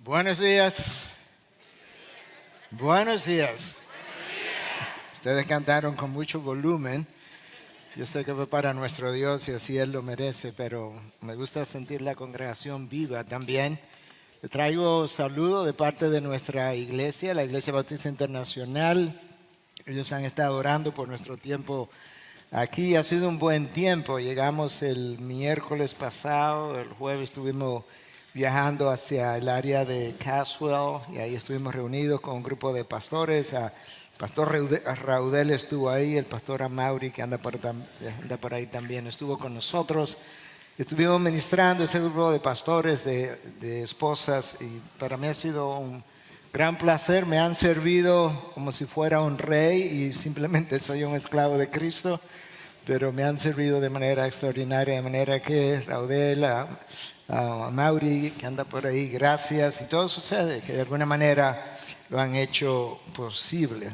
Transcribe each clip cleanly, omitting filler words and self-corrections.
Buenos días. Buenos días. Ustedes cantaron con mucho volumen. Yo sé que fue para nuestro Dios y así Él lo merece, pero me gusta sentir la congregación viva también. Le traigo saludo de parte de nuestra iglesia, la Iglesia Bautista Internacional. Ellos han estado orando por nuestro tiempo aquí. Ha sido un buen tiempo. Llegamos el miércoles pasado, el jueves estuvimos viajando hacia el área de Caswell y ahí estuvimos reunidos con un grupo de pastores. El pastor Raudel estuvo ahí, el pastor Amaury que anda por ahí también estuvo con nosotros. Estuvimos ministrando ese grupo de pastores, de esposas, y para mí ha sido un gran placer. Me han servido como si fuera un rey y simplemente soy un esclavo de Cristo, pero me han servido de manera extraordinaria, de manera que Raudel, Mauri que anda por ahí, gracias, y todo sucede que de alguna manera lo han hecho posible.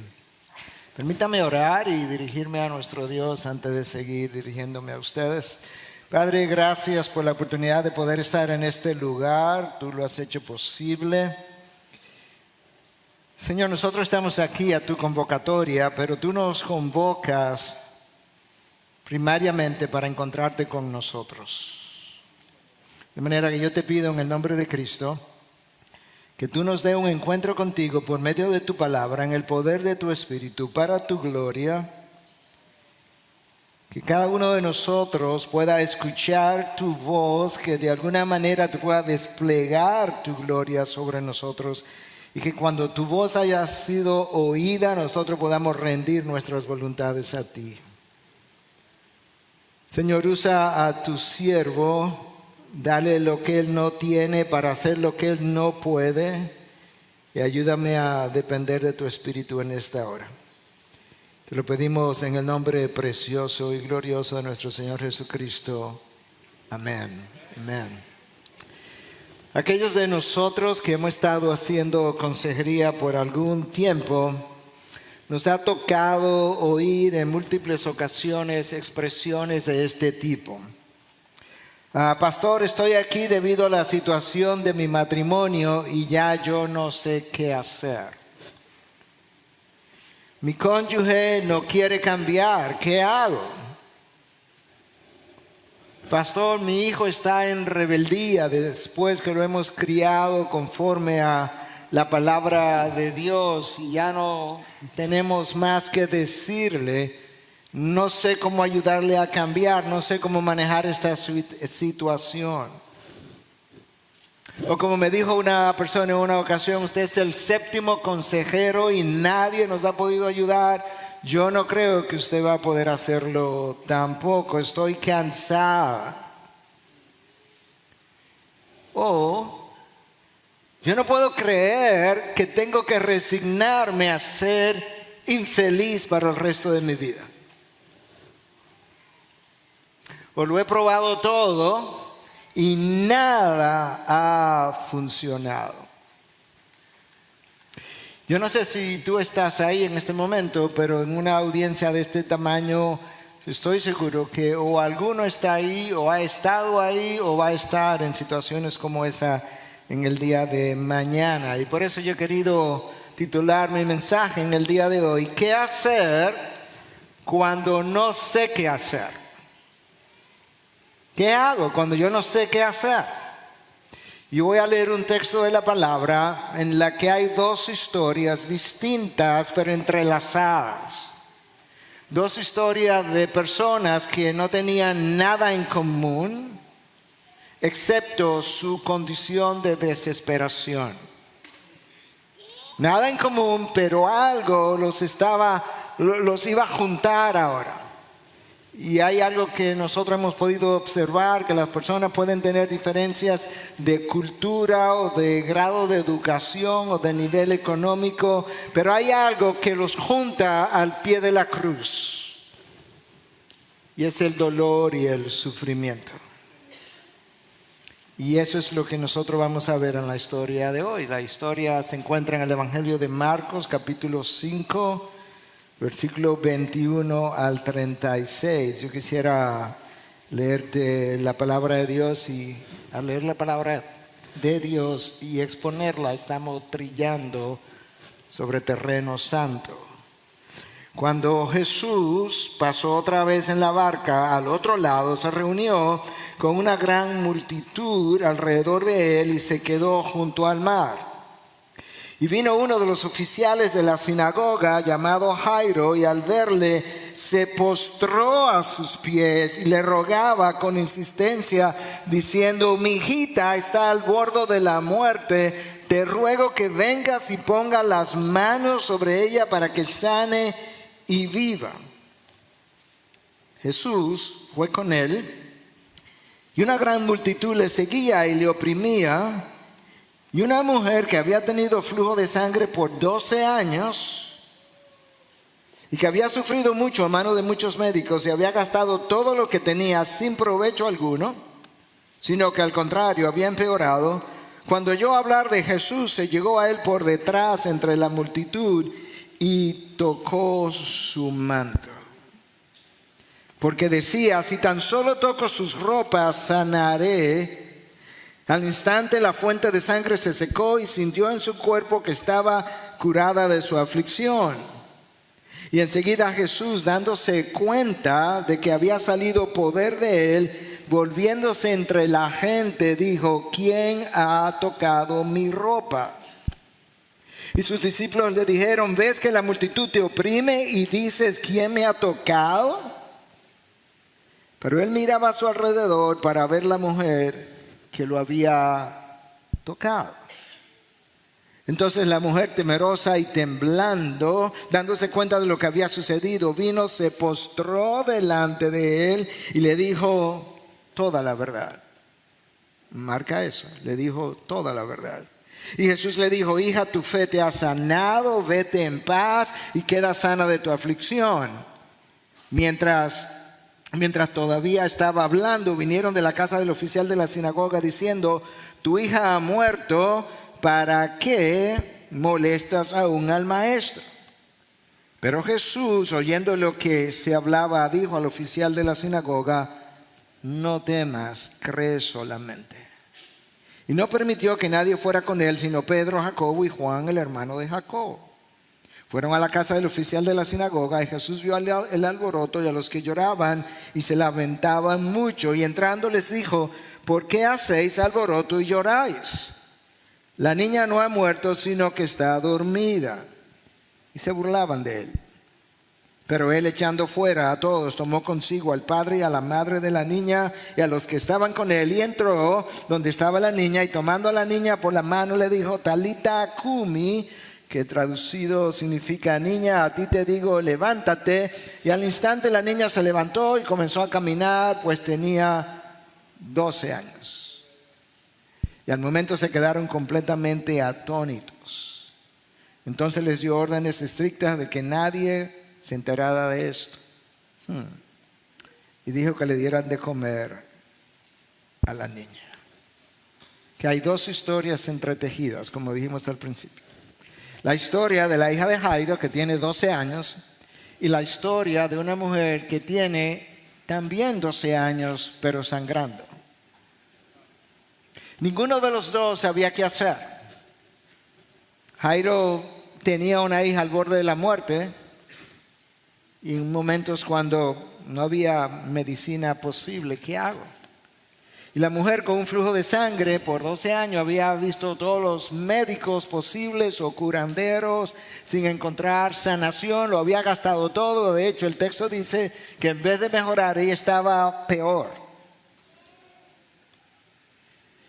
Permítame orar y dirigirme a nuestro Dios antes de seguir dirigiéndome a ustedes. Padre, gracias por la oportunidad de poder estar en este lugar. Tú lo has hecho posible. Señor, nosotros estamos aquí a tu convocatoria, pero tú nos convocas primariamente para encontrarte con nosotros. De manera que yo te pido en el nombre de Cristo que tú nos dé un encuentro contigo por medio de tu palabra, en el poder de tu Espíritu, para tu gloria. Que cada uno de nosotros pueda escuchar tu voz, que de alguna manera tú puedas desplegar tu gloria sobre nosotros. Y que cuando tu voz haya sido oída, nosotros podamos rendir nuestras voluntades a ti. Señor, usa a tu siervo. Dale lo que Él no tiene para hacer lo que Él no puede. Y ayúdame a depender de tu Espíritu en esta hora. Te lo pedimos en el nombre precioso y glorioso de nuestro Señor Jesucristo. Amén. Amén. Aquellos de nosotros que hemos estado haciendo consejería por algún tiempo, nos ha tocado oír en múltiples ocasiones expresiones de este tipo. Pastor, estoy aquí debido a la situación de mi matrimonio y ya yo no sé qué hacer. Mi cónyuge no quiere cambiar, ¿qué hago? Pastor, mi hijo está en rebeldía después que lo hemos criado conforme a la palabra de Dios y ya no tenemos más que decirle. No sé cómo ayudarle a cambiar, no sé cómo manejar esta situación. O como me dijo una persona en una ocasión, usted es el séptimo consejero y nadie nos ha podido ayudar. Yo no creo que usted va a poder hacerlo tampoco, estoy cansada. O yo no puedo creer que tengo que resignarme a ser infeliz para el resto de mi vida. O lo he probado todo y nada ha funcionado. Yo no sé si tú estás ahí en este momento, pero en una audiencia de este tamaño estoy seguro que o alguno está ahí, o ha estado ahí, o va a estar en situaciones como esa en el día de mañana. Y por eso yo he querido titular mi mensaje en el día de hoy: ¿qué hacer cuando no sé qué hacer? ¿Qué hago cuando yo no sé qué hacer? Y voy a leer un texto de la palabra en la que hay dos historias distintas pero entrelazadas. Dos historias de personas que no tenían nada en común excepto su condición de desesperación. Nada en común, pero algo los iba a juntar ahora. Y hay algo que nosotros hemos podido observar, que las personas pueden tener diferencias de cultura o de grado de educación o de nivel económico, pero hay algo que los junta al pie de la cruz. Y es el dolor y el sufrimiento. Y eso es lo que nosotros vamos a ver en la historia de hoy. La historia se encuentra en el Evangelio de Marcos, capítulo 5, versículo 21 al 36. Yo quisiera leerte la palabra de Dios y al leer la palabra de Dios y exponerla. Estamos trillando sobre terreno santo. Cuando Jesús pasó otra vez en la barca al otro lado, se reunió con una gran multitud alrededor de él y se quedó junto al mar. Y vino uno de los oficiales de la sinagoga llamado Jairo, y al verle se postró a sus pies y le rogaba con insistencia diciendo: mi hijita está al borde de la muerte, te ruego que vengas y pongas las manos sobre ella para que sane y viva. Jesús fue con él, y una gran multitud le seguía y le oprimía. Y una mujer que había tenido flujo de sangre por 12 años y que había sufrido mucho a mano de muchos médicos y había gastado todo lo que tenía sin provecho alguno, sino que al contrario había empeorado, cuando oyó hablar de Jesús, se llegó a él por detrás entre la multitud y tocó su manto. Porque decía: si tan solo toco sus ropas, sanaré. Al instante la fuente de sangre se secó y sintió en su cuerpo que estaba curada de su aflicción. Y enseguida Jesús, dándose cuenta de que había salido poder de él, volviéndose entre la gente, dijo: ¿quién ha tocado mi ropa? Y sus discípulos le dijeron: ¿ves que la multitud te oprime y dices: ¿quién me ha tocado? Pero él miraba a su alrededor para ver la mujer que lo había tocado. Entonces la mujer, temerosa y temblando, dándose cuenta de lo que había sucedido, vino, se postró delante de él y le dijo toda la verdad. Marca eso, le dijo toda la verdad. Y Jesús le dijo: hija, tu fe te ha sanado, vete en paz y queda sana de tu aflicción. Mientras todavía estaba hablando, vinieron de la casa del oficial de la sinagoga diciendo: tu hija ha muerto, ¿para qué molestas aún al maestro? Pero Jesús, oyendo lo que se hablaba, dijo al oficial de la sinagoga: no temas, cree solamente. Y no permitió que nadie fuera con él, sino Pedro, Jacobo y Juan, el hermano de Jacobo. Fueron a la casa del oficial de la sinagoga y Jesús vio el alboroto y a los que lloraban y se lamentaban mucho. Y entrando les dijo: ¿por qué hacéis alboroto y lloráis? La niña no ha muerto, sino que está dormida. Y se burlaban de él. Pero él, echando fuera a todos, tomó consigo al padre y a la madre de la niña y a los que estaban con él, y entró donde estaba la niña, y tomando a la niña por la mano le dijo: Talita cumi, que traducido significa: niña, a ti te digo, levántate. Y al instante la niña se levantó y comenzó a caminar, pues tenía 12 años. Y al momento se quedaron completamente atónitos. Entonces les dio órdenes estrictas de que nadie se enterara de esto. Y dijo que le dieran de comer a la niña. Que hay dos historias entretejidas, como dijimos al principio. La historia de la hija de Jairo, que tiene 12 años, y la historia de una mujer que tiene también 12 años, pero sangrando. Ninguno de los dos sabía qué hacer. Jairo tenía una hija al borde de la muerte, y en momentos cuando no había medicina posible, ¿qué hago? Y la mujer con un flujo de sangre por 12 años había visto todos los médicos posibles o curanderos sin encontrar sanación, lo había gastado todo. De hecho, el texto dice que en vez de mejorar, ella estaba peor.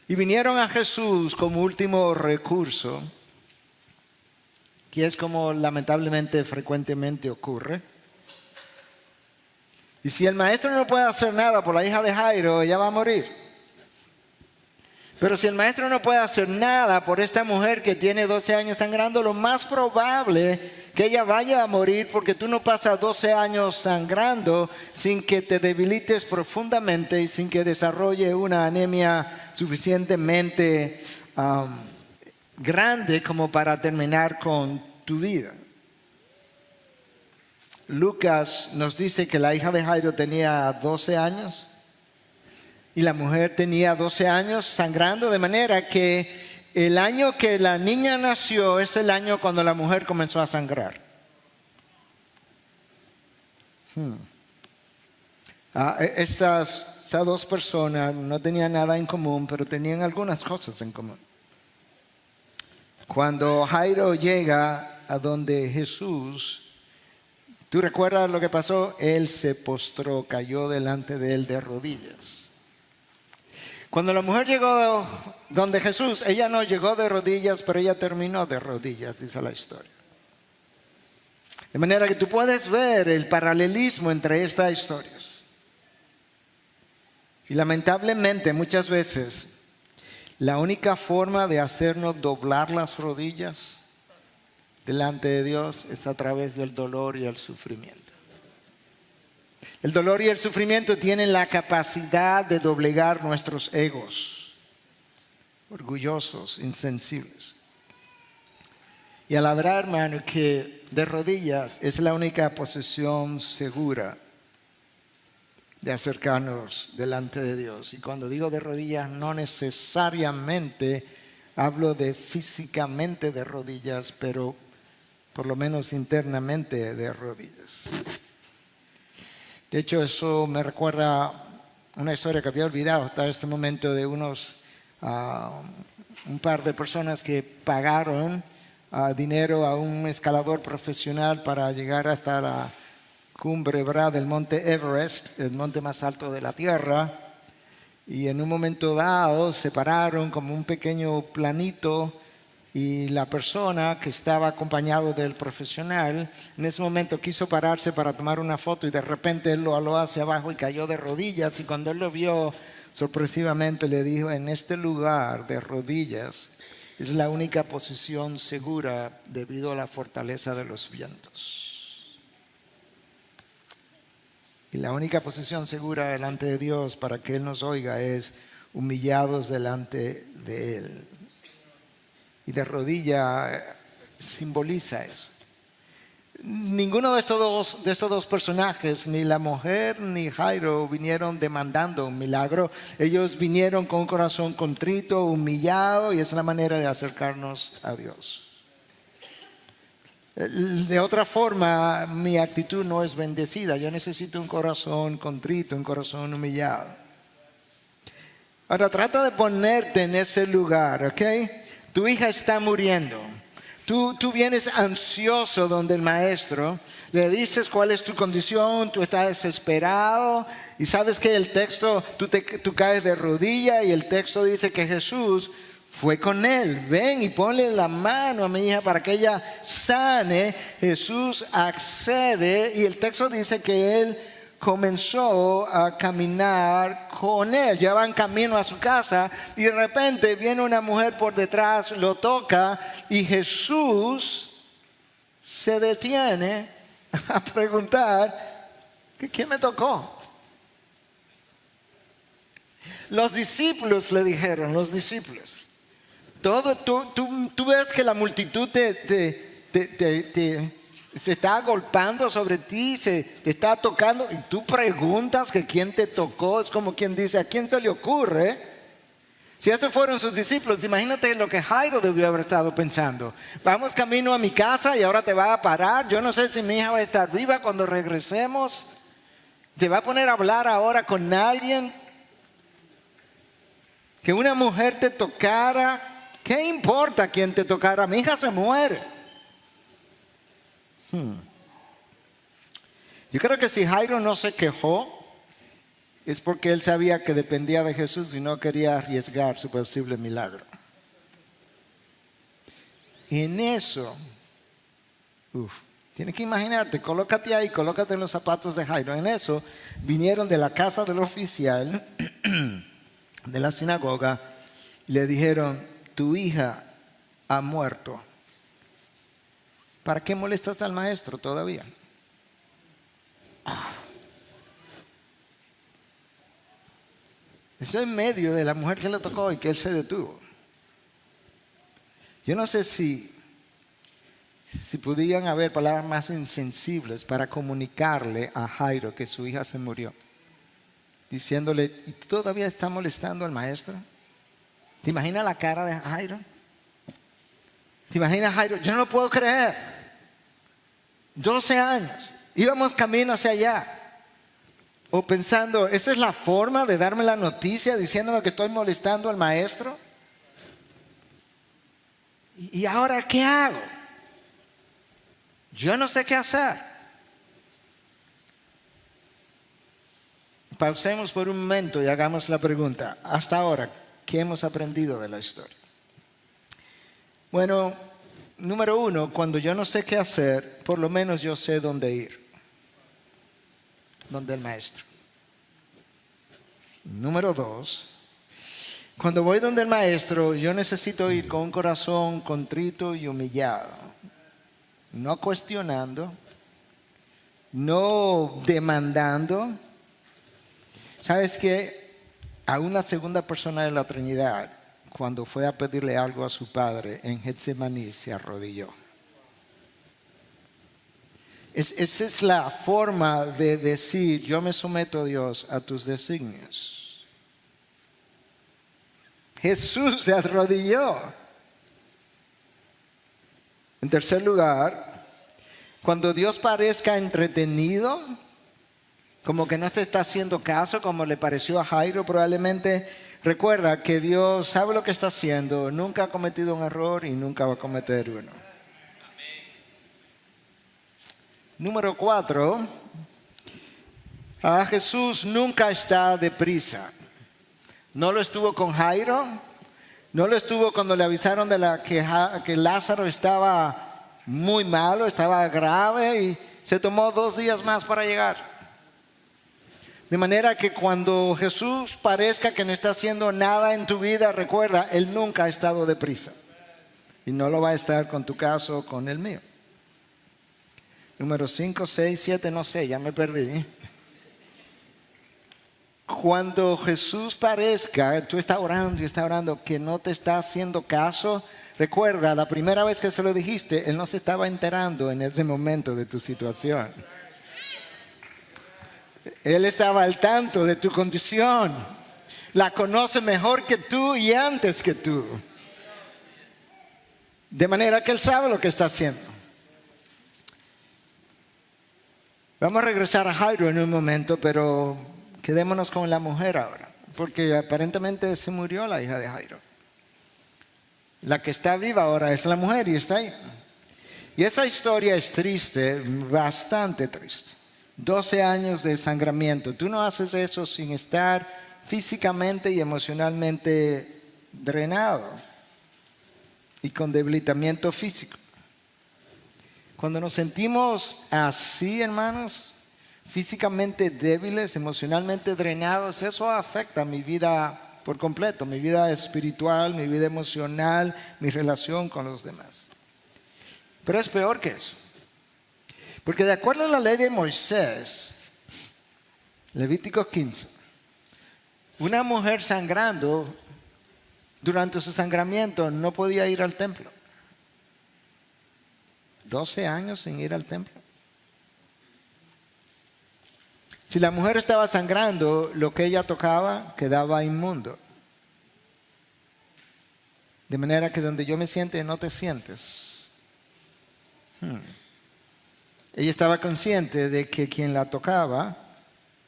Y vinieron a Jesús como último recurso, que es como lamentablemente frecuentemente ocurre. Y si el maestro no puede hacer nada por la hija de Jairo, ella va a morir. Pero si el maestro no puede hacer nada por esta mujer que tiene 12 años sangrando, lo más probable que ella vaya a morir, porque tú no pasas 12 años sangrando sin que te debilites profundamente y sin que desarrolle una anemia suficientemente grande como para terminar con tu vida. Lucas nos dice que la hija de Jairo tenía 12 años. Y la mujer tenía 12 años sangrando, de manera que el año que la niña nació es el año cuando la mujer comenzó a sangrar. Estas dos personas no tenían nada en común, pero tenían algunas cosas en común. Cuando Jairo llega a donde Jesús, ¿tú recuerdas lo que pasó? Él se postró, cayó delante de él de rodillas. Cuando la mujer llegó donde Jesús, ella no llegó de rodillas, pero ella terminó de rodillas, dice la historia. De manera que tú puedes ver el paralelismo entre estas historias. Y lamentablemente muchas veces la única forma de hacernos doblar las rodillas delante de Dios es a través del dolor y el sufrimiento. El dolor y el sufrimiento tienen la capacidad de doblegar nuestros egos, orgullosos, insensibles. Y a la verdad, hermano, que de rodillas es la única posición segura de acercarnos delante de Dios. Y cuando digo de rodillas, no necesariamente hablo de físicamente de rodillas, pero por lo menos internamente de rodillas. De hecho, eso me recuerda una historia que había olvidado hasta este momento de un par de personas que pagaron dinero a un escalador profesional para llegar hasta la cumbre, ¿verdad?, del monte Everest, el monte más alto de la Tierra. Y en un momento dado se pararon como un pequeño planito y la persona que estaba acompañado del profesional en ese momento quiso pararse para tomar una foto y de repente él lo aló hacia abajo y cayó de rodillas, y cuando él lo vio sorpresivamente le dijo: en este lugar de rodillas es la única posición segura debido a la fortaleza de los vientos. Y la única posición segura delante de Dios para que Él nos oiga es humillados delante de Él. Y de rodilla simboliza eso. Ninguno de estos dos personajes, ni la mujer ni Jairo, vinieron demandando un milagro. Ellos vinieron con un corazón contrito, humillado, y es la manera de acercarnos a Dios. De otra forma, mi actitud no es bendecida. Yo necesito un corazón contrito, un corazón humillado. Ahora trata de ponerte en ese lugar, ¿ok? Tu hija está muriendo. Tú vienes ansioso donde el maestro, le dices cuál es tu condición, tú estás desesperado y sabes que el texto, tú caes de rodilla y el texto dice que Jesús fue con él. Ven y ponle la mano a mi hija para que ella sane. Jesús accede y el texto dice que él comenzó a caminar con él. Ya va en camino a su casa y de repente viene una mujer por detrás, lo toca y Jesús se detiene a preguntar: ¿quién me tocó? Los discípulos le dijeron, tú ves que la multitud se está agolpando sobre ti, te está tocando y tú preguntas que quién te tocó. Es como quien dice: ¿a quién se le ocurre? Si esos fueron sus discípulos, imagínate lo que Jairo debió haber estado pensando. Vamos camino a mi casa y ahora te va a parar. Yo no sé si mi hija va a estar viva cuando regresemos. Te va a poner a hablar ahora con alguien. Que una mujer te tocara, ¿qué importa quién te tocara? Mi hija se muere. Yo creo que si Jairo no se quejó, es porque él sabía que dependía de Jesús y no quería arriesgar su posible milagro. En eso, tienes que imaginarte, colócate ahí, colócate en los zapatos de Jairo. En eso vinieron de la casa del oficial de la sinagoga y le dijeron: tu hija ha muerto. ¿Para qué molestas al maestro todavía? Eso en medio de la mujer que le tocó y que él se detuvo. Yo no sé si podían haber palabras más insensibles para comunicarle a Jairo que su hija se murió. diciéndole, ¿y todavía está molestando al maestro? ¿Te imaginas la cara de Jairo? ¿Te imaginas Jairo? Yo no lo puedo creer. 12 años, íbamos camino hacia allá. O pensando, ¿esa es la forma de darme la noticia diciéndome que estoy molestando al maestro? ¿Y ahora qué hago? Yo no sé qué hacer. Pausemos por un momento y hagamos la pregunta. Hasta ahora, ¿qué hemos aprendido de la historia? Bueno, número uno, cuando yo no sé qué hacer, por lo menos yo sé dónde ir. Donde el maestro. Número dos, cuando voy donde el maestro, yo necesito ir con un corazón contrito y humillado. No cuestionando, no demandando. ¿Sabes qué? Aún la segunda persona de la Trinidad, cuando fue a pedirle algo a su padre en Getsemaní, se arrodilló. Esa es la forma de decir, yo me someto, Dios, a tus designios. Jesús se arrodilló. En tercer lugar, cuando Dios parezca entretenido, como que no te está haciendo caso, como le pareció a Jairo, probablemente recuerda que Dios sabe lo que está haciendo, nunca ha cometido un error y nunca va a cometer uno. Número 4, Jesús nunca está deprisa. No lo estuvo con Jairo, no lo estuvo cuando le avisaron que Lázaro estaba muy malo, estaba grave y se tomó 2 días más para llegar. De manera que cuando Jesús parezca que no está haciendo nada en tu vida, recuerda, Él nunca ha estado deprisa. Y no lo va a estar con tu caso o con el mío. Número 5, 6, 7, no sé, ya me perdí. Cuando Jesús parezca, tú estás orando y estás orando, que no te está haciendo caso, recuerda, la primera vez que se lo dijiste, Él no se estaba enterando en ese momento de tu situación. Él estaba al tanto de tu condición. La conoce mejor que tú y antes que tú. De manera que Él sabe lo que está haciendo. Vamos a regresar a Jairo en un momento, pero quedémonos con la mujer ahora. Porque aparentemente se murió la hija de Jairo. La que está viva ahora es la mujer y está ahí. Y esa historia es triste, bastante triste. 12 años de desangramiento. Tú no haces eso sin estar físicamente y emocionalmente drenado y con debilitamiento físico. Cuando nos sentimos así, hermanos, físicamente débiles, emocionalmente drenados, eso afecta mi vida por completo, mi vida espiritual, mi vida emocional, mi relación con los demás. Pero es peor que eso. Porque de acuerdo a la ley de Moisés, Levítico 15, una mujer sangrando durante su sangramiento no podía ir al templo. 12 años sin ir al templo. Si la mujer estaba sangrando, lo que ella tocaba quedaba inmundo. De manera que donde yo me siente, no te sientes. Ella estaba consciente de que quien la tocaba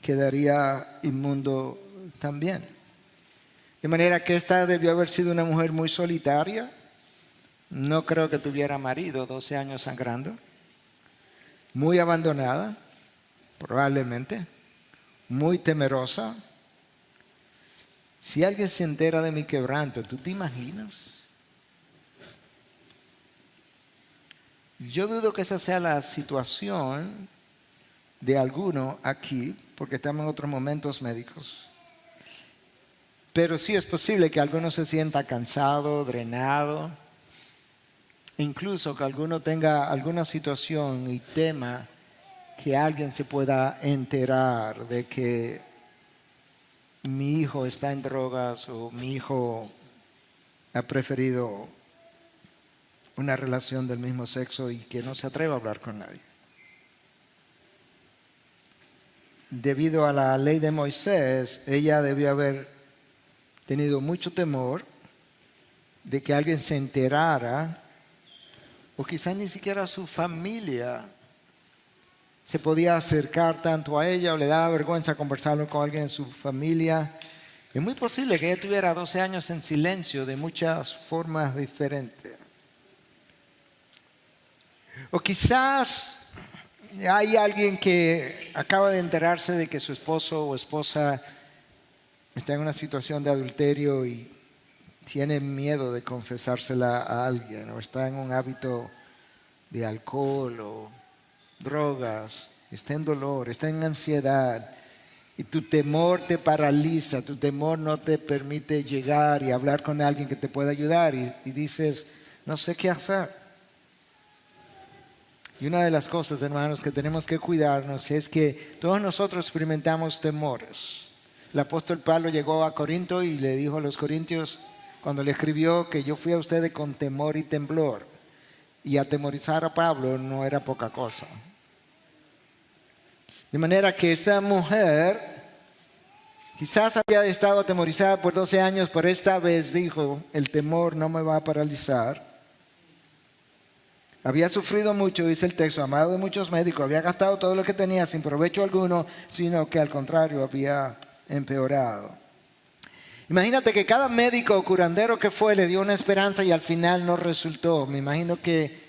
quedaría inmundo también. De manera que esta debió haber sido una mujer muy solitaria. No creo que tuviera marido, 12 años sangrando. Muy abandonada, probablemente. Muy temerosa. Si alguien se entera de mi quebranto, ¿tú te imaginas? Yo dudo que esa sea la situación de alguno aquí, porque estamos en otros momentos médicos. Pero sí es posible que alguno se sienta cansado, drenado. Incluso que alguno tenga alguna situación y tema que alguien se pueda enterar de que mi hijo está en drogas o mi hijo ha preferido una relación del mismo sexo y que no se atreva a hablar con nadie. debido a la ley de Moisés, ella debió haber tenido mucho temor de que alguien se enterara, o quizás ni siquiera su familia se podía acercar tanto a ella, o le daba vergüenza conversarlo con alguien de su familia. Es muy posible que ella tuviera 12 años en silencio de muchas formas diferentes. O quizás hay alguien que acaba de enterarse de que su esposo o esposa está en una situación de adulterio y tiene miedo de confesársela a alguien, o está en un hábito de alcohol o drogas, está en dolor, está en ansiedad, y tu temor te paraliza, tu temor no te permite llegar y hablar con alguien que te pueda ayudar, y dices, no sé qué hacer. Y una de las cosas, hermanos, que tenemos que cuidarnos es que todos nosotros experimentamos temores. El apóstol Pablo llegó a Corinto y le dijo a los corintios, cuando le escribió, que yo fui a ustedes con temor y temblor. Y atemorizar a Pablo no era poca cosa. De manera que esa mujer quizás había estado atemorizada por 12 años, pero esta vez dijo, el temor no me va a paralizar. Había sufrido mucho, dice el texto, amado de muchos médicos, había gastado todo lo que tenía sin provecho alguno, sino que al contrario había empeorado. Imagínate que cada médico o curandero que fue le dio una esperanza y al final no resultó. Me imagino que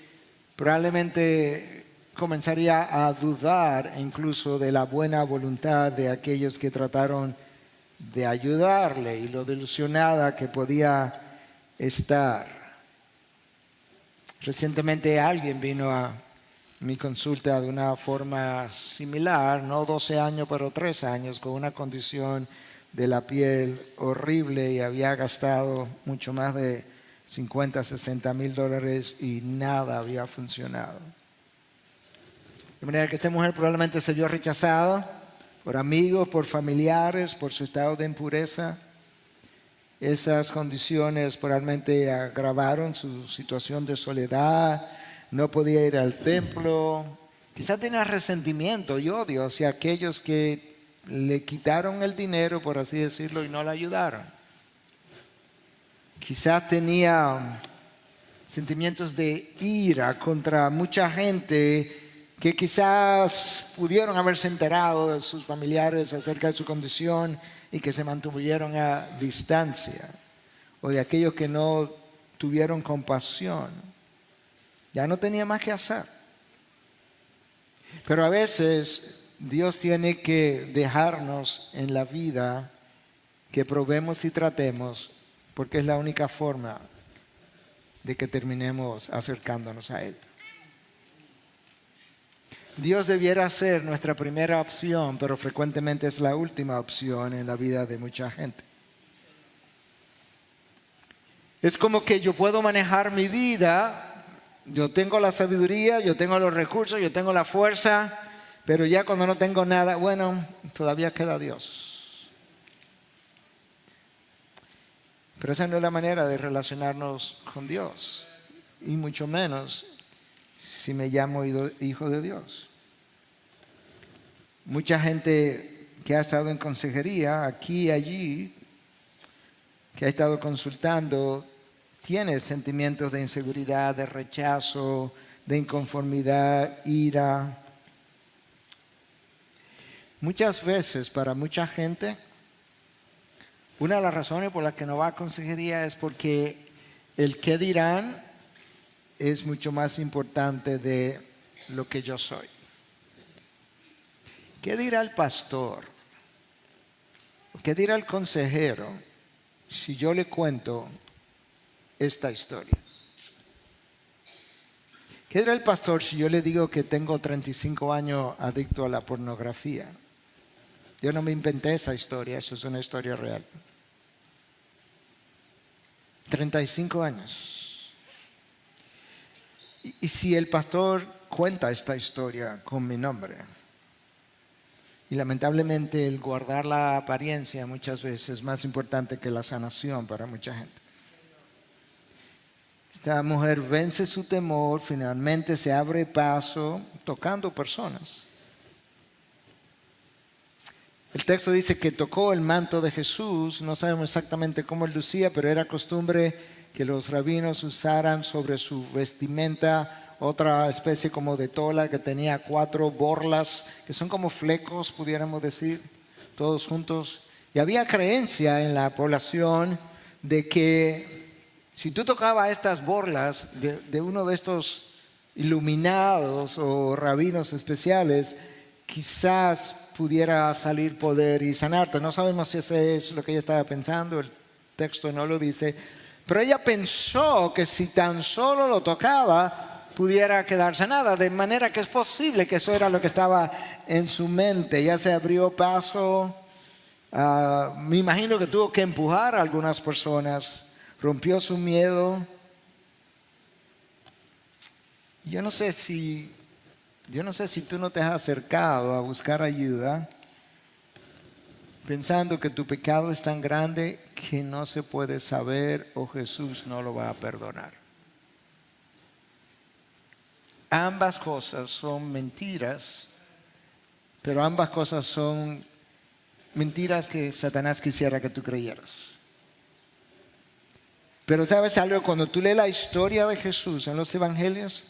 probablemente comenzaría a dudar incluso de la buena voluntad de aquellos que trataron de ayudarle y lo desilusionada que podía estar. Recientemente alguien vino a mi consulta de una forma similar, no 12 años, pero 3 años, con una condición de la piel horrible y había gastado mucho más de 50, 60 mil dólares y nada había funcionado. De manera que esta mujer probablemente se vio rechazada por amigos, por familiares, por su estado de impureza. Esas condiciones probablemente agravaron su situación de soledad, no podía ir al templo, quizás tenía resentimiento y odio hacia aquellos que le quitaron el dinero, por así decirlo, y no la ayudaron. Quizás tenía sentimientos de ira contra mucha gente que quizás pudieron haberse enterado de sus familiares acerca de su condición y que se mantuvieron a distancia, o de aquellos que no tuvieron compasión. Ya no tenía más que hacer. Pero a veces Dios tiene que dejarnos en la vida que probemos y tratemos, porque es la única forma de que terminemos acercándonos a Él. Dios debiera ser nuestra primera opción, pero frecuentemente es la última opción en la vida de mucha gente. Es como que yo puedo manejar mi vida, yo tengo la sabiduría, yo tengo los recursos, yo tengo la fuerza, pero ya cuando no tengo nada, bueno, todavía queda Dios. Pero esa no es la manera de relacionarnos con Dios, y mucho menos si me llamo hijo de Dios. Mucha gente que ha estado en consejería aquí y allí, que ha estado consultando, tiene sentimientos de inseguridad, de rechazo, de inconformidad, ira. Muchas veces para mucha gente, una de las razones por las que no va a consejería es porque el qué dirán es mucho más importante de lo que yo soy. ¿Qué dirá el pastor? ¿Qué dirá el consejero si yo le cuento esta historia? ¿Qué dirá el pastor si yo le digo que tengo 35 años adicto a la pornografía? Yo no me inventé esa historia, eso es una historia real. 35 años. Y si el pastor cuenta esta historia con mi nombre, y lamentablemente el guardar la apariencia muchas veces es más importante que la sanación para mucha gente. Esta mujer vence su temor, finalmente se abre paso tocando personas. El texto dice que tocó el manto de Jesús. No sabemos exactamente cómo él lucía, pero era costumbre que los rabinos usaran sobre su vestimenta otra especie como de tola que tenía 4 borlas, que son como flecos, pudiéramos decir, todos juntos. Y había creencia en la población de que si tú tocabas estas borlas de uno de estos iluminados o rabinos especiales, quizás pudiera salir poder y sanarte. No sabemos si ese es lo que ella estaba pensando, el texto no lo dice, pero ella pensó que si tan solo lo tocaba, pudiera quedar sanada, de manera que es posible que eso era lo que estaba en su mente. Ya se abrió paso, me imagino que tuvo que empujar a algunas personas, rompió su miedo. Yo no sé si tú no te has acercado a buscar ayuda pensando que tu pecado es tan grande que no se puede saber o Jesús no lo va a perdonar. Ambas cosas son mentiras, pero ambas cosas son mentiras que Satanás quisiera que tú creyeras. Pero ¿sabes algo? Cuando tú lees la historia de Jesús en los evangelios,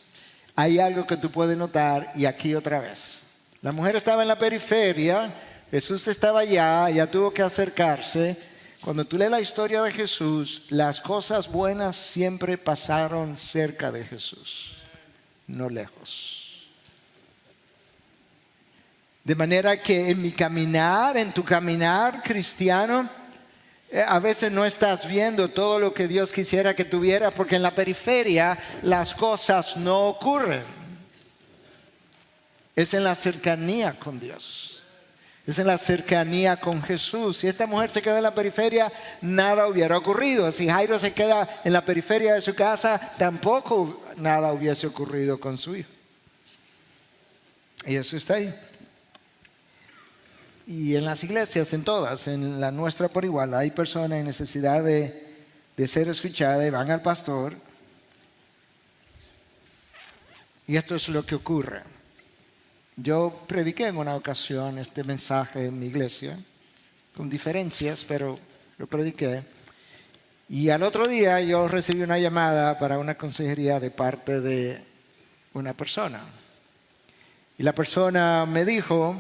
hay algo que tú puedes notar, y aquí otra vez. La mujer estaba en la periferia, Jesús estaba allá, ella tuvo que acercarse. Cuando tú lees la historia de Jesús, las cosas buenas siempre pasaron cerca de Jesús, no lejos. De manera que en tu caminar cristiano, a veces no estás viendo todo lo que Dios quisiera que tuvieras, porque en la periferia las cosas no ocurren. Es en la cercanía con Dios. Es en la cercanía con Jesús. Si esta mujer se queda en la periferia, nada hubiera ocurrido. Si Jairo se queda en la periferia de su casa, tampoco nada hubiese ocurrido con su hijo. Y eso está ahí. Y en las iglesias, en todas, en la nuestra por igual, hay personas en necesidad de ser escuchadas y van al pastor. Y esto es lo que ocurre. Yo prediqué en una ocasión este mensaje en mi iglesia, con diferencias, pero lo prediqué. Y al otro día yo recibí una llamada para una consejería de parte de una persona. Y la persona me dijo: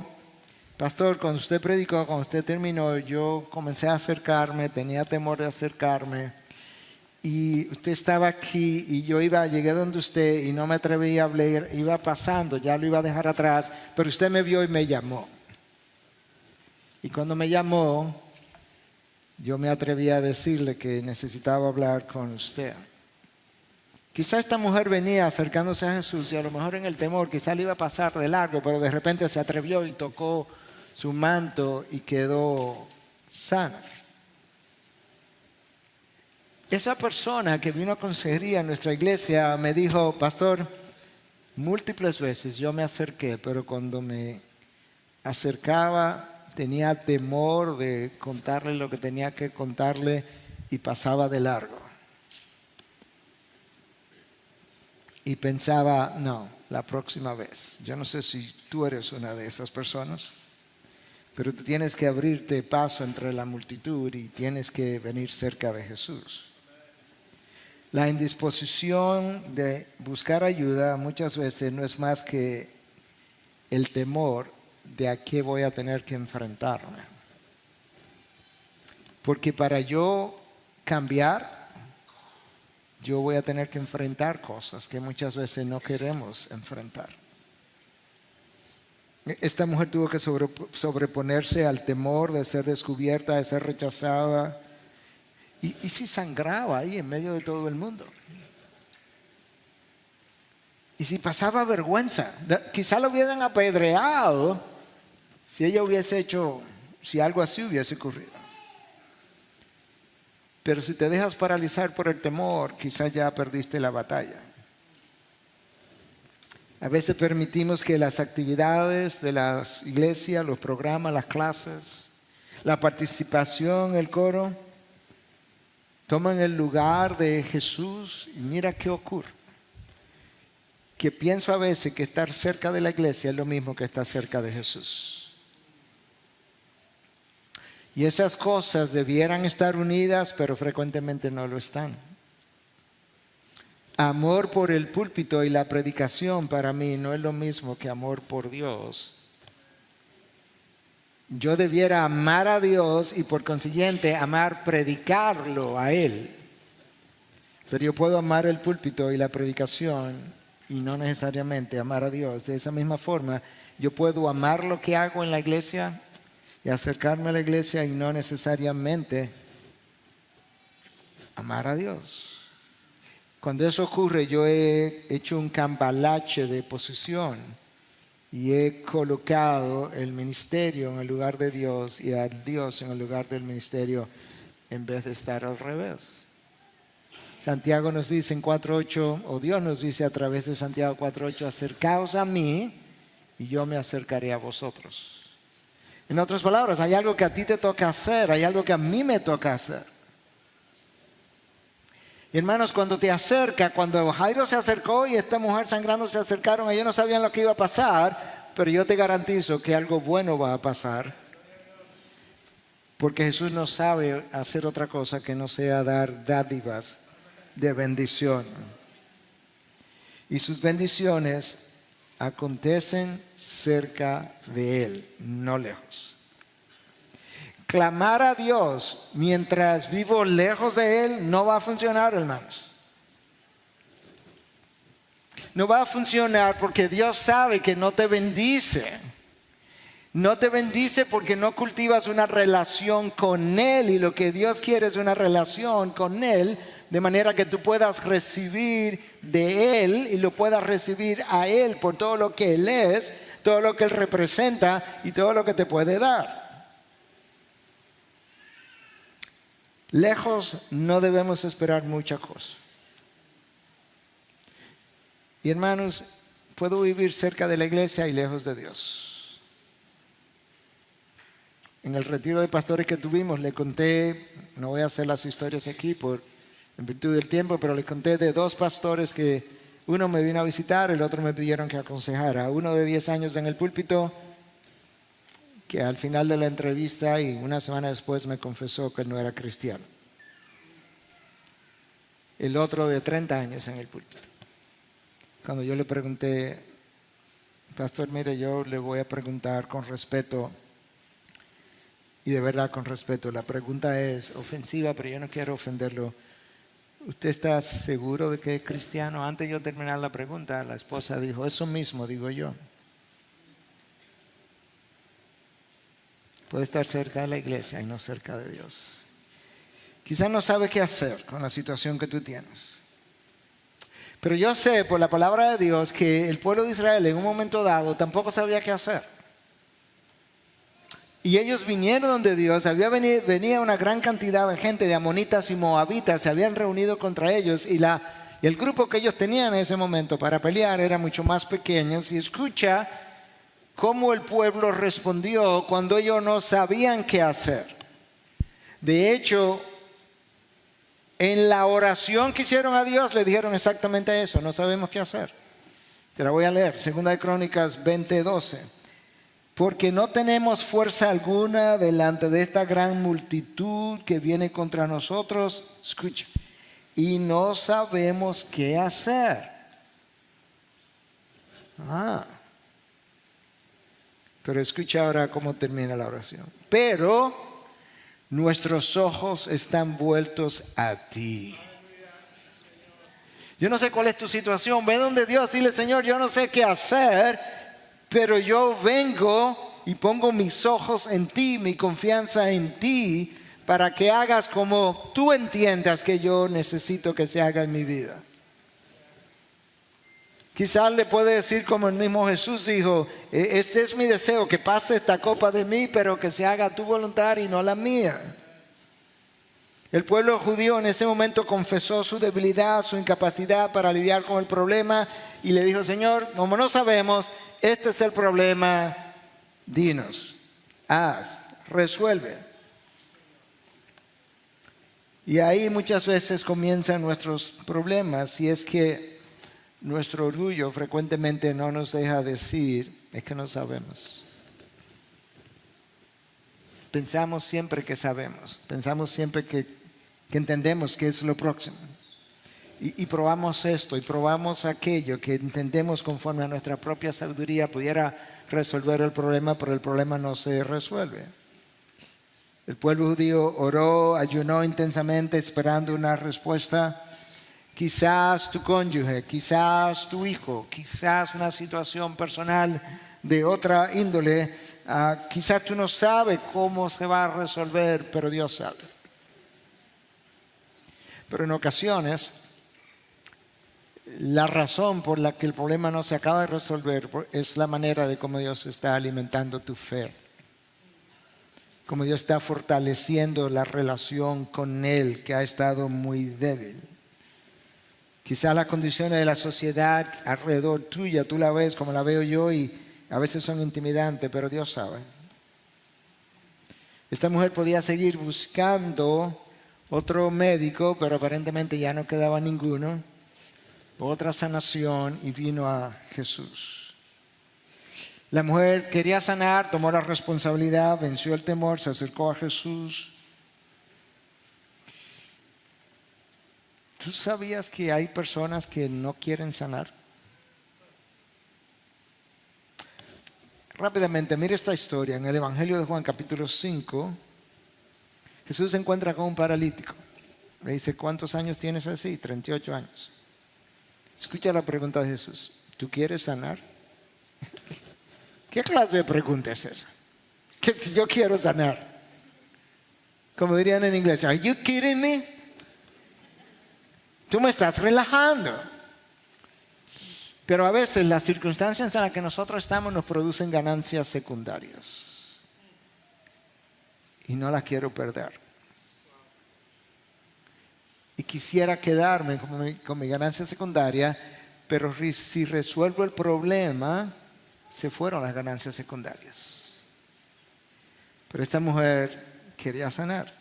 pastor, cuando usted predicó, cuando usted terminó, yo comencé a acercarme, tenía temor de acercarme, y usted estaba aquí y yo llegué donde usted y no me atreví a hablar, iba pasando, ya lo iba a dejar atrás, pero usted me vio y me llamó. Y cuando me llamó, yo me atreví a decirle que necesitaba hablar con usted. Quizá esta mujer venía acercándose a Jesús y a lo mejor en el temor, quizá le iba a pasar de largo, pero de repente se atrevió y tocó su manto y quedó sana. Esa persona que vino a consejería en nuestra iglesia me dijo: pastor, múltiples veces yo me acerqué, pero cuando me acercaba tenía temor de contarle lo que tenía que contarle y pasaba de largo. Y pensaba, no, la próxima vez. Yo no sé si tú eres una de esas personas, pero tú tienes que abrirte paso entre la multitud y tienes que venir cerca de Jesús. La indisposición de buscar ayuda muchas veces no es más que el temor de a qué voy a tener que enfrentarme. Porque para yo cambiar, yo voy a tener que enfrentar cosas que muchas veces no queremos enfrentar. Esta mujer tuvo que sobreponerse al temor de ser descubierta, de ser rechazada. Y si sangraba ahí en medio de todo el mundo. Y si pasaba vergüenza, quizá lo hubieran apedreado si ella hubiese hecho, si algo así hubiese ocurrido. Pero si te dejas paralizar por el temor, quizá ya perdiste la batalla. A veces permitimos que las actividades de las iglesias, los programas, las clases, la participación, el coro, toman el lugar de Jesús. Y mira qué ocurre. Que pienso a veces que estar cerca de la iglesia es lo mismo que estar cerca de Jesús. Y esas cosas debieran estar unidas, pero frecuentemente no lo están. Amor por el púlpito y la predicación para mí no es lo mismo que amor por Dios. Yo debiera amar a Dios y por consiguiente predicarlo a Él. Pero yo puedo amar el púlpito y la predicación y no necesariamente amar a Dios. De esa misma forma, yo puedo amar lo que hago en la iglesia y acercarme a la iglesia y no necesariamente amar a Dios. Cuando eso ocurre, yo he hecho un cambalache de posición y he colocado el ministerio en el lugar de Dios y a Dios en el lugar del ministerio en vez de estar al revés. Santiago nos dice en 4:8, o Dios nos dice a través de Santiago 4:8, acercaos a mí y yo me acercaré a vosotros. En otras palabras, hay algo que a ti te toca hacer, hay algo que a mí me toca hacer. Y hermanos, cuando Jairo se acercó y esta mujer sangrando se acercaron, ellos no sabían lo que iba a pasar, pero yo te garantizo que algo bueno va a pasar. Porque Jesús no sabe hacer otra cosa que no sea dar dádivas de bendición. Y sus bendiciones acontecen cerca de Él, no lejos. Clamar a Dios mientras vivo lejos de Él no va a funcionar, hermanos. No va a funcionar porque Dios sabe que no te bendice. No te bendice porque no cultivas una relación con Él, y lo que Dios quiere es una relación con Él, de manera que tú puedas recibir de Él y lo puedas recibir a Él por todo lo que Él es, todo lo que Él representa y todo lo que te puede dar. Lejos no debemos esperar mucha cosa. Y hermanos, puedo vivir cerca de la iglesia y lejos de Dios. En el retiro de pastores que tuvimos le conté, no voy a hacer las historias aquí en virtud del tiempo, pero le conté de 2 pastores que uno me vino a visitar, el otro me pidieron que aconsejara. Uno de 10 años en el púlpito, que al final de la entrevista y una semana después me confesó que él no era cristiano. El otro de 30 años en el púlpito. Cuando yo le pregunté, pastor, mire, yo le voy a preguntar con respeto, y de verdad con respeto, la pregunta es ofensiva, pero yo no quiero ofenderlo. ¿Usted está seguro de que es cristiano? Antes de yo terminar la pregunta, la esposa dijo, eso mismo digo yo. Puede estar cerca de la iglesia y no cerca de Dios. Quizás no sabe qué hacer con la situación que tú tienes. Pero yo sé por la palabra de Dios que el pueblo de Israel en un momento dado tampoco sabía qué hacer. Y ellos vinieron donde Dios, venía una gran cantidad de gente de amonitas y moabitas, se habían reunido contra ellos, y el grupo que ellos tenían en ese momento para pelear era mucho más pequeño. Y escucha cómo el pueblo respondió cuando ellos no sabían qué hacer. De hecho, en la oración que hicieron a Dios le dijeron exactamente eso, no sabemos qué hacer. Te la voy a leer, 2 Crónicas 20:12. Porque no tenemos fuerza alguna delante de esta gran multitud que viene contra nosotros, escucha, y no sabemos qué hacer. Pero escucha ahora cómo termina la oración. Pero nuestros ojos están vueltos a ti. Yo no sé cuál es tu situación. Ve donde Dios, dile, Señor, yo no sé qué hacer, pero yo vengo y pongo mis ojos en ti, mi confianza en ti, para que hagas como tú entiendas que yo necesito que se haga en mi vida. Quizás le puede decir como el mismo Jesús dijo, este es mi deseo, que pase esta copa de mí, pero que se haga tu voluntad y no la mía. El pueblo judío en ese momento confesó su debilidad, su incapacidad para lidiar con el problema, y le dijo, Señor, como no sabemos, este es el problema, dinos, haz, resuelve. Y ahí muchas veces comienzan nuestros problemas, y es que nuestro orgullo frecuentemente no nos deja decir, es que no sabemos. pensamos siempre que sabemos, pensamos siempre que entendemos qué es lo próximo. Y probamos esto y probamos aquello que entendemos conforme a nuestra propia sabiduría pudiera resolver el problema, pero el problema no se resuelve. El pueblo judío oró, ayunó intensamente esperando una respuesta. Quizás tu cónyuge, quizás tu hijo, quizás una situación personal de otra índole, quizás tú no sabes cómo se va a resolver, pero Dios sabe. Pero en ocasiones, la razón por la que el problema no se acaba de resolver es la manera de cómo Dios está alimentando tu fe, cómo Dios está fortaleciendo la relación con Él que ha estado muy débil. Quizás las condiciones de la sociedad alrededor tuya, tú la ves como la veo yo y a veces son intimidantes, pero Dios sabe. Esta mujer podía seguir buscando otro médico, pero aparentemente ya no quedaba ninguno. Otra sanación y vino a Jesús. La mujer quería sanar, tomó la responsabilidad, venció el temor, se acercó a Jesús. ¿Tú sabías que hay personas que no quieren sanar? Rápidamente, mire esta historia. En el Evangelio de Juan, capítulo 5, Jesús se encuentra con un paralítico. Le dice, ¿cuántos años tienes así? 38 años. Escucha la pregunta de Jesús. ¿Tú quieres sanar? ¿Qué clase de pregunta es esa? Que si yo quiero sanar. Como dirían en inglés, ¿are you kidding me? Tú me estás relajando. Pero a veces las circunstancias en las que nosotros estamos nos producen ganancias secundarias. Y no las quiero perder. Y quisiera quedarme con mi ganancia secundaria, pero si resuelvo el problema, se fueron las ganancias secundarias. Pero esta mujer quería sanar.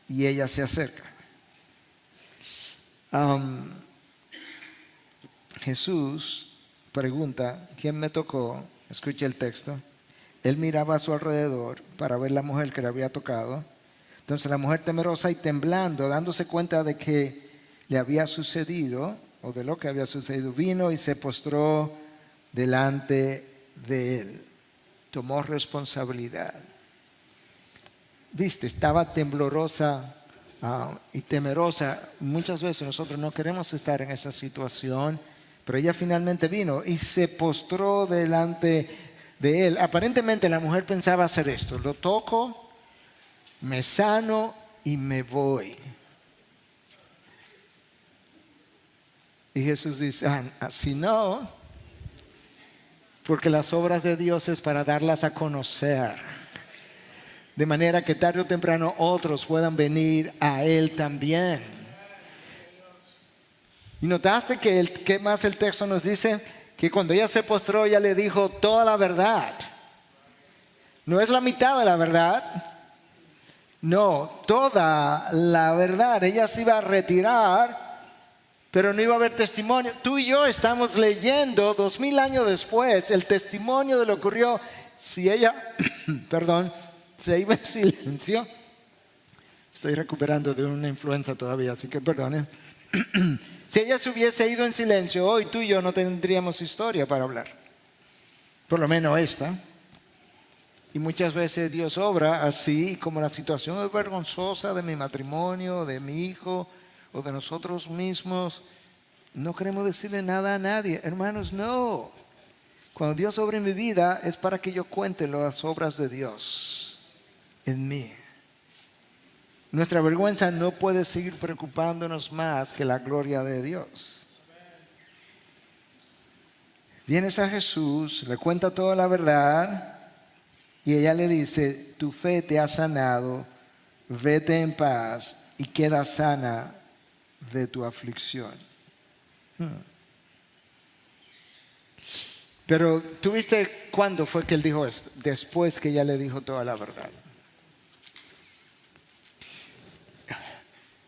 Y ella se acerca. Jesús pregunta, ¿quién me tocó? Escuche el texto. Él miraba a su alrededor para ver la mujer que le había tocado. Entonces la mujer temerosa y temblando, dándose cuenta de que le había sucedido, o de lo que había sucedido, vino y se postró delante de él. Tomó responsabilidad. Viste, estaba temblorosa y temerosa. Muchas veces nosotros no queremos estar en esa situación, pero ella finalmente vino y se postró delante de él. Aparentemente la mujer pensaba hacer esto: lo toco, me sano y me voy. Y Jesús dice, así no, porque las obras de Dios es para darlas a conocer, de manera que tarde o temprano otros puedan venir a Él también. Y notaste que ¿qué más el texto nos dice? Que cuando ella se postró, ella le dijo toda la verdad. No es la mitad de la verdad. No, toda la verdad. Ella se iba a retirar, pero no iba a haber testimonio. Tú y yo estamos leyendo 2000 años después el testimonio de lo que ocurrió. Si ella, se iba en silencio. Estoy recuperando de una influenza todavía, así que perdonen. Si ella se hubiese ido en silencio, hoy tú y yo no tendríamos historia para hablar. Por lo menos esta. Y muchas veces Dios obra así, como la situación es vergonzosa de mi matrimonio, de mi hijo o de nosotros mismos. No queremos decirle nada a nadie. Hermanos, no. Cuando Dios obra en mi vida es para que yo cuente las obras de Dios en mí. Nuestra vergüenza no puede seguir preocupándonos más que la gloria de Dios. Vienes a Jesús, le cuenta toda la verdad. Y ella le dice, tu fe te ha sanado, vete en paz y queda sana de tu aflicción. Pero ¿tú viste cuándo fue que él dijo esto? Después que ella le dijo toda la verdad.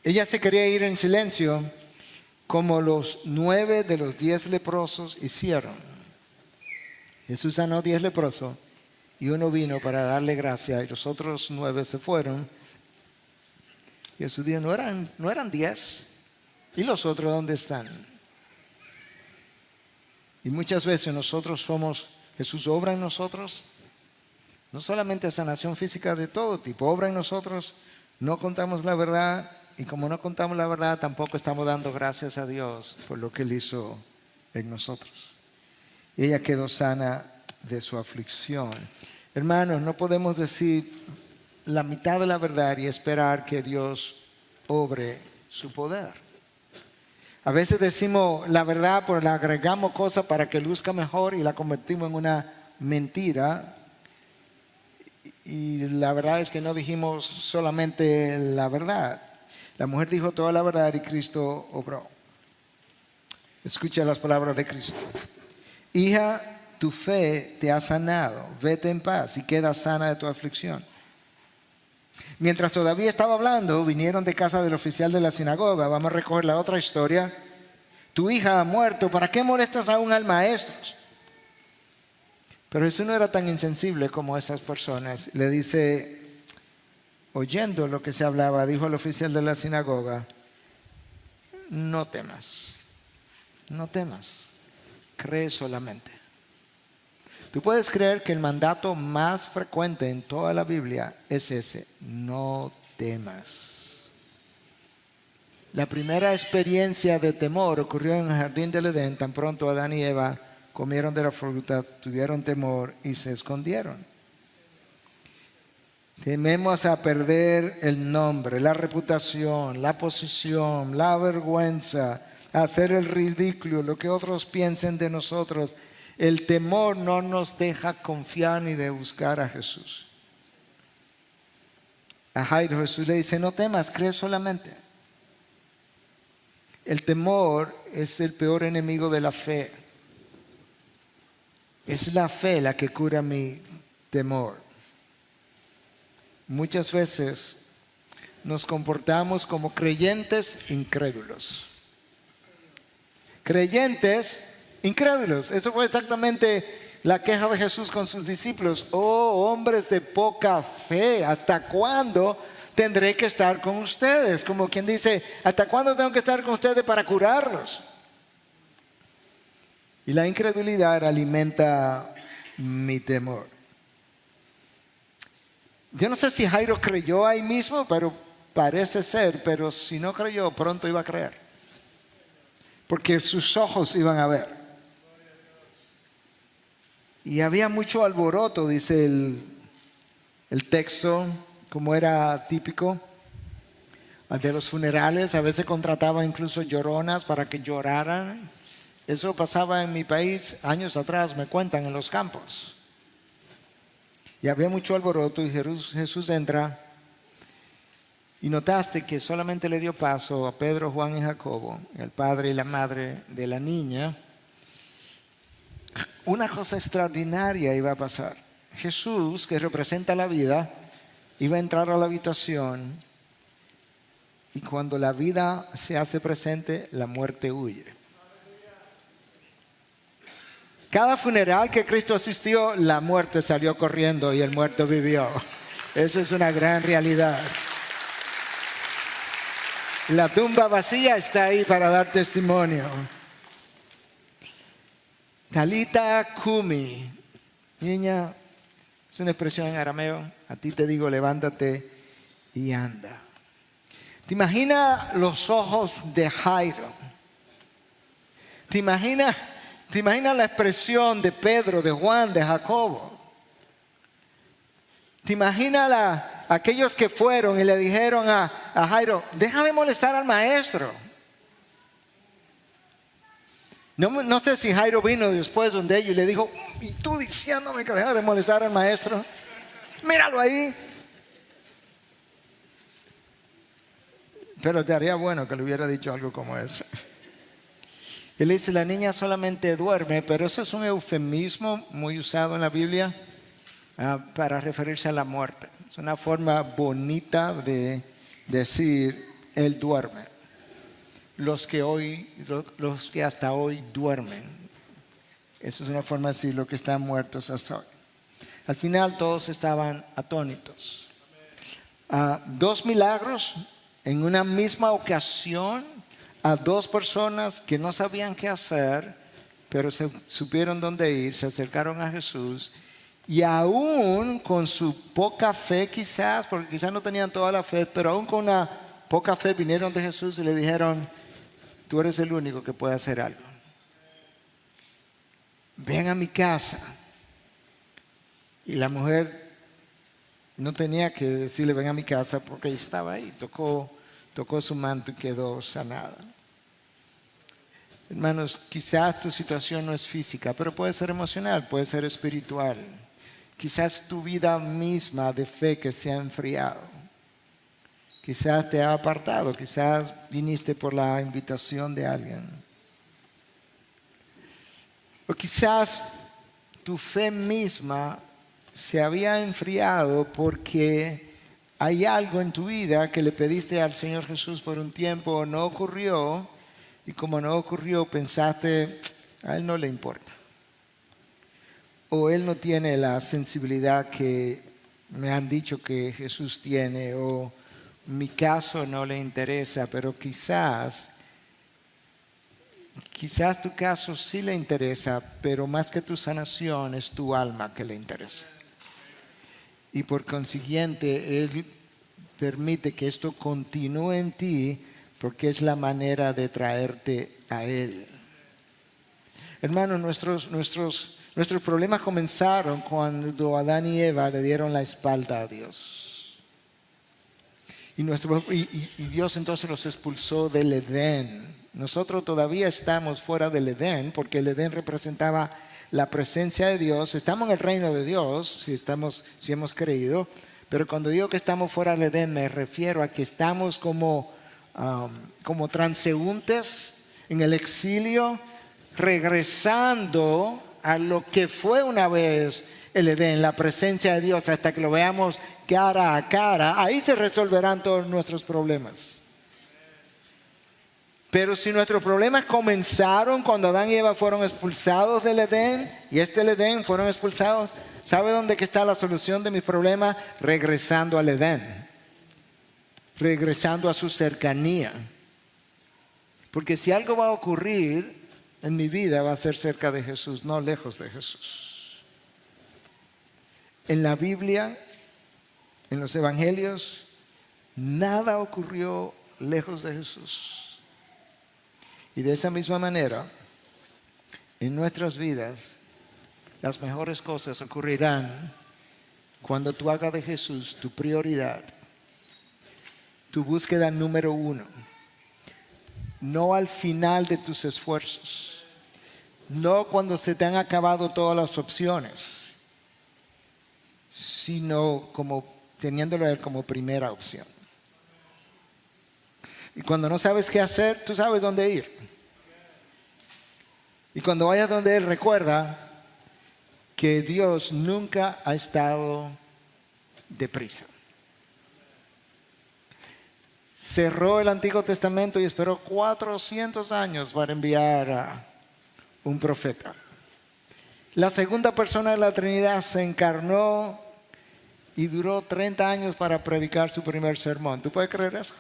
Ella se quería ir en silencio, como los 9 de los 10 leprosos hicieron. Jesús sanó 10 leprosos y uno vino para darle gracia y los otros 9 se fueron. Y Jesús dijo, no eran 10. ¿Y los otros dónde están? Y muchas veces Jesús obra en nosotros, no solamente sanación física de todo tipo, obra en nosotros, no contamos la verdad, y como no contamos la verdad, tampoco estamos dando gracias a Dios por lo que Él hizo en nosotros. Y ella quedó sana de su aflicción. Hermanos, no podemos decir la mitad de la verdad y esperar que Dios obre su poder. A veces decimos la verdad, pero le agregamos cosas para que luzca mejor y la convertimos en una mentira. Y la verdad es que no dijimos solamente la verdad. La mujer dijo toda la verdad y Cristo obró. Escucha las palabras de Cristo. Hija, tu fe te ha sanado. Vete en paz y queda sana de tu aflicción. Mientras todavía estaba hablando, vinieron de casa del oficial de la sinagoga. Vamos a recoger la otra historia. Tu hija ha muerto. ¿Para qué molestas aún al maestro? Pero Jesús no era tan insensible como esas personas. Le dice, oyendo lo que se hablaba, dijo al oficial de la sinagoga, no temas, no temas, cree solamente. Tú puedes creer que el mandato más frecuente en toda la Biblia es ese, no temas. La primera experiencia de temor ocurrió en el jardín del Edén, tan pronto Adán y Eva comieron de la fruta, tuvieron temor y se escondieron. Tememos a perder el nombre, la reputación, la posición, la vergüenza, a hacer el ridículo, lo que otros piensen de nosotros. El temor no nos deja confiar ni de buscar a Jesús. A Jairo Jesús le dice, no temas, cree solamente. El temor es el peor enemigo de la fe. Es la fe la que cura mi temor. Muchas veces nos comportamos como creyentes incrédulos. Creyentes incrédulos. Eso fue exactamente la queja de Jesús con sus discípulos. Oh, hombres de poca fe, ¿hasta cuándo tendré que estar con ustedes? Como quien dice, ¿hasta cuándo tengo que estar con ustedes para curarlos? Y la incredulidad alimenta mi temor. Yo no sé si Jairo creyó ahí mismo, pero parece ser, pero si no creyó, pronto iba a creer. Porque sus ojos iban a ver. Y había mucho alboroto, dice el texto, como era típico de los funerales. A veces contrataban incluso lloronas para que lloraran. Eso pasaba en mi país años atrás, me cuentan, en los campos. Y había mucho alboroto y Jesús entra. Y notaste que solamente le dio paso a Pedro, Juan y Jacobo, el padre y la madre de la niña. Una cosa extraordinaria iba a pasar. Jesús, que representa la vida, iba a entrar a la habitación y cuando la vida se hace presente, la muerte huye. Cada funeral que Cristo asistió, la muerte salió corriendo y el muerto vivió. Eso es una gran realidad. La tumba vacía está ahí para dar testimonio. Talita Kumi. Niña, es una expresión en arameo. A ti te digo, levántate y anda. ¿Te imaginas los ojos de Jairo? ¿Te imaginas la expresión de Pedro, de Juan, de Jacobo? ¿Te imaginas aquellos que fueron y le dijeron a Jairo, deja de molestar al maestro? No sé si Jairo vino después donde ellos y le dijo, y tú diciéndome que deja de molestar al maestro, míralo ahí. Pero te haría bueno que le hubiera dicho algo como eso. Él dice, la niña solamente duerme, pero eso es un eufemismo muy usado en la Biblia para referirse a la muerte. Es una forma bonita de decir, él duerme. Los que hasta hoy duermen. Eso es una forma de decir los que están muertos hasta hoy. Al final todos estaban atónitos. 2 milagros en una misma ocasión a 2 personas que no sabían qué hacer, pero supieron dónde ir, se acercaron a Jesús y aún con su poca fe quizás, porque quizás no tenían toda la fe, pero aún con una poca fe vinieron de Jesús y le dijeron: tú eres el único que puede hacer algo. Ven a mi casa. Y la mujer no tenía que decirle ven a mi casa porque ella estaba ahí. Tocó su manto y quedó sanada. Hermanos, quizás tu situación no es física, pero puede ser emocional, puede ser espiritual. Quizás tu vida misma de fe que se ha enfriado. Quizás te ha apartado, quizás viniste por la invitación de alguien. O quizás tu fe misma se había enfriado porque hay algo en tu vida que le pediste al Señor Jesús por un tiempo, no ocurrió, y como no ocurrió pensaste, a Él no le importa. O Él no tiene la sensibilidad que me han dicho que Jesús tiene, o mi caso no le interesa, pero quizás tu caso sí le interesa, pero más que tu sanación es tu alma que le interesa. Y por consiguiente, Él permite que esto continúe en ti porque es la manera de traerte a Él. Hermanos, nuestros problemas comenzaron cuando Adán y Eva le dieron la espalda a Dios. Y Dios entonces los expulsó del Edén. Nosotros todavía estamos fuera del Edén porque el Edén representaba la presencia de Dios. Estamos en el reino de Dios si hemos creído, pero cuando digo que estamos fuera del Edén me refiero a que estamos como transeúntes en el exilio, regresando a lo que fue una vez el Edén, la presencia de Dios, hasta que lo veamos cara a cara. Ahí se resolverán todos nuestros problemas. Pero si nuestros problemas comenzaron cuando Adán y Eva fueron expulsados del Edén, y el Edén fueron expulsados, ¿sabe dónde está la solución de mis problemas? Regresando al Edén, regresando a su cercanía. Porque si algo va a ocurrir en mi vida, va a ser cerca de Jesús, no lejos de Jesús. En la Biblia, en los evangelios, nada ocurrió lejos de Jesús. Y de esa misma manera, en nuestras vidas, las mejores cosas ocurrirán cuando tú hagas de Jesús tu prioridad, tu búsqueda número 1. No al final de tus esfuerzos, no cuando se te han acabado todas las opciones, sino como teniéndolo a Él como primera opción. Y cuando no sabes qué hacer, tú sabes dónde ir. Y cuando vayas donde Él, recuerda que Dios nunca ha estado deprisa. Cerró el Antiguo Testamento y esperó 400 años para enviar a un profeta. La segunda persona de la Trinidad se encarnó y duró 30 años para predicar su primer sermón. ¿Tú puedes creer eso?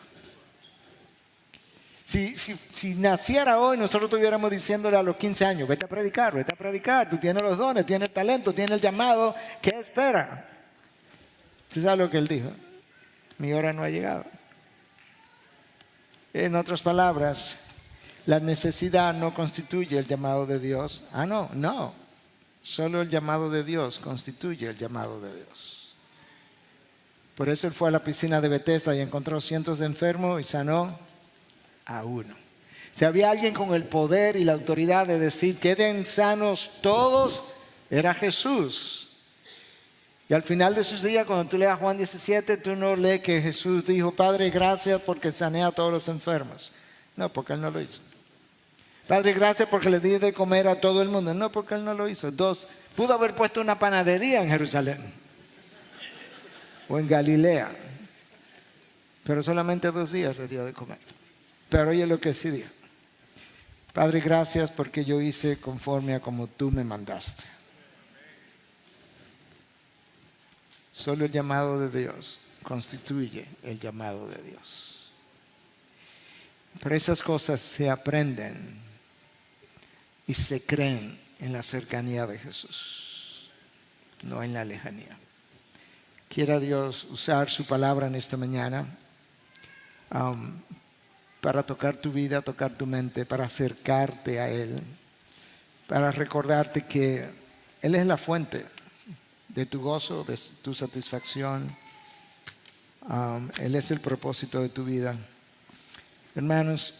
Si naciera hoy, nosotros estuviéramos diciéndole a los 15 años, vete a predicar, tú tienes los dones, tienes el talento, tienes el llamado, ¿qué espera? ¿Tú sabes lo que Él dijo? Mi hora no ha llegado. En otras palabras, la necesidad no constituye el llamado de Dios. No. Solo el llamado de Dios constituye el llamado de Dios. Por eso Él fue a la piscina de Bethesda y encontró cientos de enfermos y sanó a uno. Si había alguien con el poder y la autoridad de decir queden sanos todos, era Jesús. Y al final de sus días, cuando tú leas Juan 17, tú no lees que Jesús dijo, Padre, gracias porque sané a todos los enfermos. No, porque Él no lo hizo. Padre, gracias porque le di de comer a todo el mundo. No, porque Él no lo hizo. 2, pudo haber puesto una panadería en Jerusalén o en Galilea, pero solamente 2 días le dio de comer. Pero oye lo que sí dijo. Padre, gracias porque yo hice conforme a como tú me mandaste. Solo el llamado de Dios constituye el llamado de Dios. Pero esas cosas se aprenden y se creen en la cercanía de Jesús, no en la lejanía. Quiera Dios usar su palabra en esta mañana para tocar tu vida, tocar tu mente, para acercarte a Él, para recordarte que Él es la fuente de tu gozo, de tu satisfacción. Él es el propósito de tu vida. Hermanos,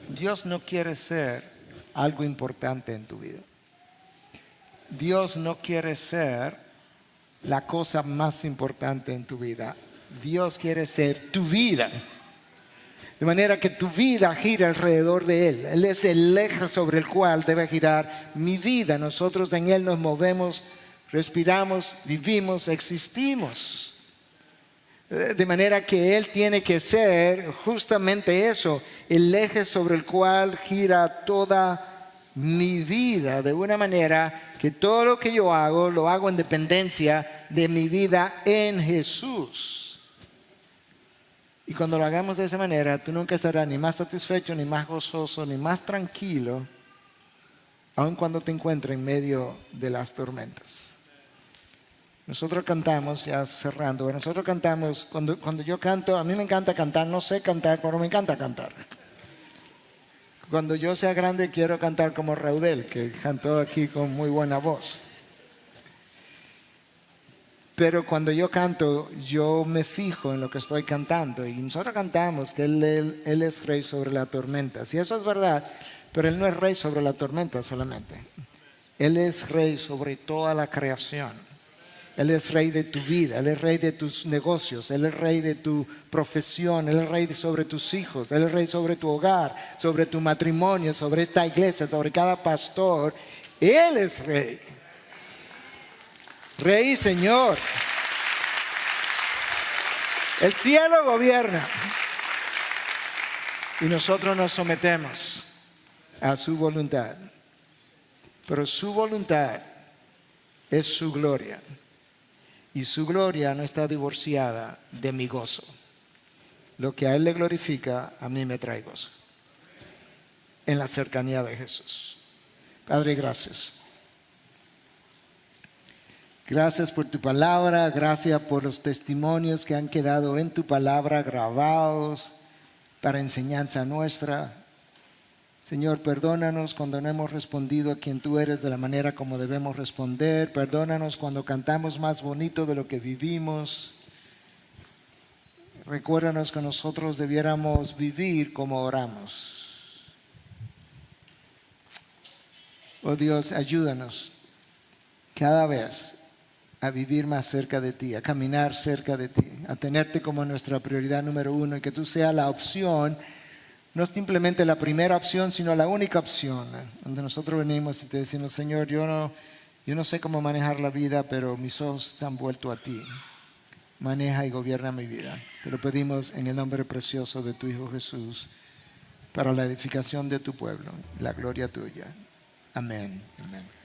Dios no quiere ser algo importante en tu vida. Dios no quiere ser la cosa más importante en tu vida. Dios quiere ser tu vida. De manera que tu vida gira alrededor de Él. Él es el eje sobre el cual debe girar mi vida. Nosotros en Él nos movemos, respiramos, vivimos, existimos. De manera que Él tiene que ser justamente eso, el eje sobre el cual gira toda mi vida. De una manera que todo lo que yo hago, lo hago en dependencia de mi vida en Jesús. Y cuando lo hagamos de esa manera, tú nunca estarás ni más satisfecho, ni más gozoso, ni más tranquilo, aun cuando te encuentres en medio de las tormentas. Nosotros cantamos, ya cerrando, nosotros cantamos, cuando yo canto, a mí me encanta cantar, no sé cantar, pero me encanta cantar. Cuando yo sea grande quiero cantar como Raudel, que cantó aquí con muy buena voz. Pero cuando yo canto, yo me fijo en lo que estoy cantando. Y nosotros cantamos que Él es rey sobre la tormenta. Si eso es verdad, pero Él no es rey sobre la tormenta solamente. Él es rey sobre toda la creación. Él es rey de tu vida, Él es rey de tus negocios, Él es rey de tu profesión, Él es rey sobre tus hijos, Él es rey sobre tu hogar, sobre tu matrimonio, sobre esta iglesia, sobre cada pastor. Él es rey. Rey y Señor. El cielo gobierna y nosotros nos sometemos a su voluntad. Pero su voluntad es su gloria. Y su gloria no está divorciada de mi gozo. Lo que a Él le glorifica, a mí me trae gozo. En la cercanía de Jesús. Padre, gracias. Gracias por tu palabra. Gracias por los testimonios que han quedado en tu palabra grabados para enseñanza nuestra. Señor, perdónanos cuando no hemos respondido a quien tú eres de la manera como debemos responder. Perdónanos cuando cantamos más bonito de lo que vivimos. Recuérdanos que nosotros debiéramos vivir como oramos. Oh Dios, ayúdanos cada vez a vivir más cerca de ti, a caminar cerca de ti, a tenerte como nuestra prioridad número uno y que tú seas la opción. No es simplemente la primera opción, sino la única opción, donde nosotros venimos y te decimos, Señor, yo no sé cómo manejar la vida, pero mis ojos están vueltos a ti. Maneja y gobierna mi vida. Te lo pedimos en el nombre precioso de tu Hijo Jesús, para la edificación de tu pueblo, la gloria tuya. Amén. Amén.